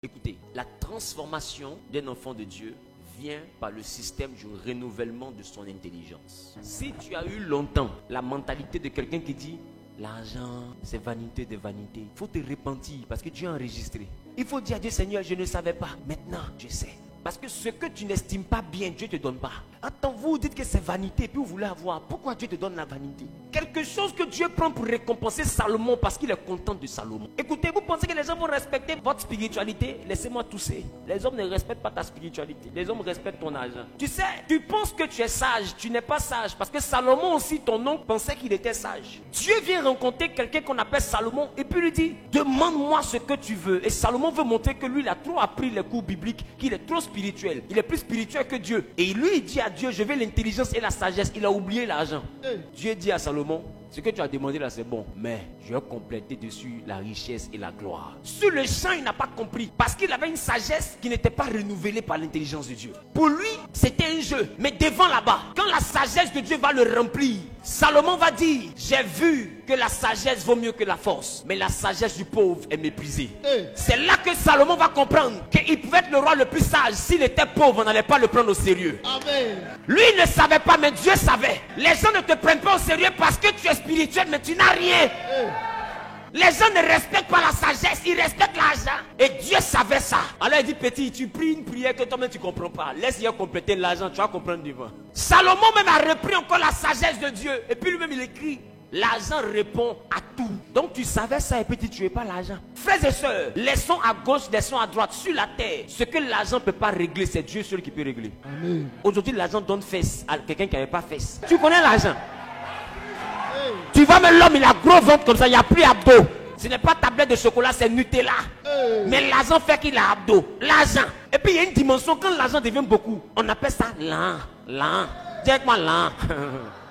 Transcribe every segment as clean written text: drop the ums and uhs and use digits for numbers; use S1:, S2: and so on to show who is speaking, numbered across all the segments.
S1: Écoutez, la transformation d'un enfant de Dieu vient par le système du renouvellement de son intelligence. Si tu as eu longtemps la mentalité de quelqu'un qui dit l'argent, c'est vanité de vanité, il faut te repentir parce que Dieu a enregistré. Il faut dire à Dieu, Seigneur, je ne savais pas. Maintenant, je sais. Parce que ce que tu n'estimes pas bien, Dieu ne te donne pas. Attends, vous dites que c'est vanité, puis vous voulez avoir. Pourquoi Dieu te donne la vanité? Quelque chose que Dieu prend pour récompenser Salomon parce qu'il est content de Salomon. Écoutez, vous pensez que les gens vont respecter votre spiritualité? Laissez-moi tousser. Les hommes ne respectent pas ta spiritualité. Les hommes respectent ton argent. Tu sais, tu penses que tu es sage. Tu n'es pas sage. Parce que Salomon aussi, ton oncle, pensait qu'il était sage. Dieu vient rencontrer quelqu'un qu'on appelle Salomon et puis lui dit, demande-moi ce que tu veux. Et Salomon veut montrer que lui, il a trop appris les cours bibliques, qu'il est trop spirituel. Il est plus spirituel que Dieu. Et lui, il dit à Dieu, je veux l'intelligence et la sagesse. Il a oublié l'argent. Dieu dit à Salomon, ce que tu as demandé là, c'est bon. Mais je vais compléter dessus la richesse et la gloire. Sur le champ, il n'a pas compris. Parce qu'il avait une sagesse qui n'était pas renouvelée par l'intelligence de Dieu. Pour lui, c'était un jeu. Mais devant là-bas, quand la sagesse de Dieu va le remplir, Salomon va dire, j'ai vu que la sagesse vaut mieux que la force. Mais la sagesse du pauvre est méprisée. C'est là que Salomon va comprendre qu'il pouvait être le roi le plus sage. S'il était pauvre, on n'allait pas le prendre au sérieux.
S2: Amen.
S1: Lui, il ne savait pas, mais Dieu savait. Les gens ne te prennent pas au sérieux parce que tu es spirituel, mais tu n'as rien. Les gens ne respectent pas la sagesse, ils respectent l'argent. Et Dieu savait ça. Alors il dit, petit, tu pries une prière que toi-même tu ne comprends pas. Laisse-y compléter l'argent, tu vas comprendre devant. Salomon même a repris encore la sagesse de Dieu. Et puis lui-même il écrit, l'argent répond à tout. Donc tu savais ça et puis tu ne tuais pas l'argent. Frères et sœurs, laissons à gauche, laissons à droite, sur la terre. Ce que l'argent ne peut pas régler, c'est Dieu seul qui peut régler.
S2: Amen.
S1: Aujourd'hui, l'argent donne fesse à quelqu'un qui n'avait pas fesse. Tu connais l'argent? Tu vois, mais l'homme, il a gros ventre comme ça, il n'y a plus abdos. Ce n'est pas tablette de chocolat, c'est Nutella. Mais l'argent fait qu'il a abdos. L'argent. Et puis il y a une dimension, quand l'argent devient beaucoup, on appelle ça lent. Dis avec moi lent.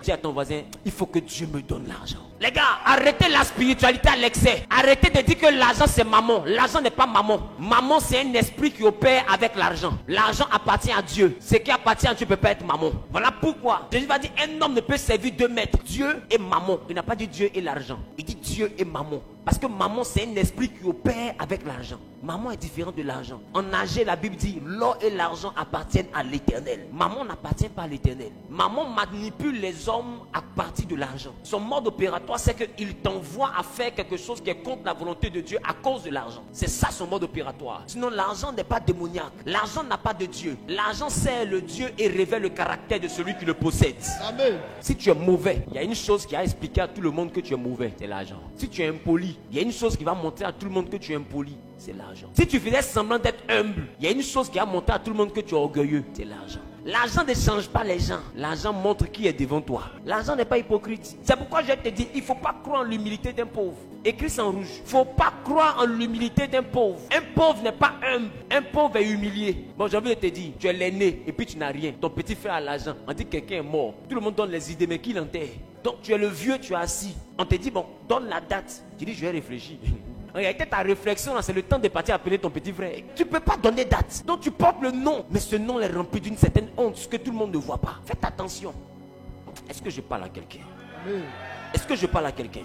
S1: Dis à ton voisin, il faut que Dieu me donne l'argent. Les gars, arrêtez la spiritualité à l'excès. Arrêtez de dire que l'argent c'est maman. L'argent n'est pas maman. Maman c'est un esprit qui opère avec l'argent. L'argent appartient à Dieu. Ce qui appartient à Dieu ne peut pas être maman. Voilà pourquoi Jésus va dire un homme ne peut servir deux maîtres. Dieu et maman. Il n'a pas dit Dieu et l'argent. Il dit Dieu et maman. Parce que maman c'est un esprit qui opère avec l'argent. Maman est différente de l'argent. En Agé, la Bible dit l'or et l'argent appartiennent à l'Éternel. Maman n'appartient pas à l'Éternel. Maman manipule les hommes à partir de l'argent. Son mode opératoire, c'est qu'il t'envoie à faire quelque chose qui est contre la volonté de Dieu à cause de l'argent. C'est ça son mode opératoire. Sinon, l'argent n'est pas démoniaque. L'argent n'a pas de Dieu. L'argent sert le Dieu et révèle le caractère de celui qui le possède.
S2: Amen.
S1: Si tu es mauvais, il y a une chose qui a expliqué à tout le monde que tu es mauvais, c'est l'argent. Si tu es impoli, il y a une chose qui va montrer à tout le monde que tu es impoli, c'est l'argent. Si tu faisais semblant d'être humble, il y a une chose qui va montrer à tout le monde que tu es orgueilleux, c'est l'argent. L'argent ne change pas les gens. L'argent montre qui est devant toi. L'argent n'est pas hypocrite. C'est pourquoi je te dis, il ne faut pas croire en l'humilité d'un pauvre. Écrit ça en rouge. Il ne faut pas croire en l'humilité d'un pauvre. Un pauvre n'est pas humble. Un pauvre est humilié. Bon, j'ai envie de te dire, tu es l'aîné et puis tu n'as rien. Ton petit frère a l'argent. On dit que quelqu'un est mort. Tout le monde donne les idées, mais qui l'enterre? Donc tu es le vieux, tu es assis. On te dit, bon, donne la date. Tu dis, je vais réfléchir. En réalité, ta réflexion, c'est le temps de partir appeler ton petit frère. Tu ne peux pas donner date. Donc tu portes le nom. Mais ce nom est rempli d'une certaine honte, ce que tout le monde ne voit pas. Faites attention. Est-ce que je parle à quelqu'un? Est-ce que je parle à quelqu'un?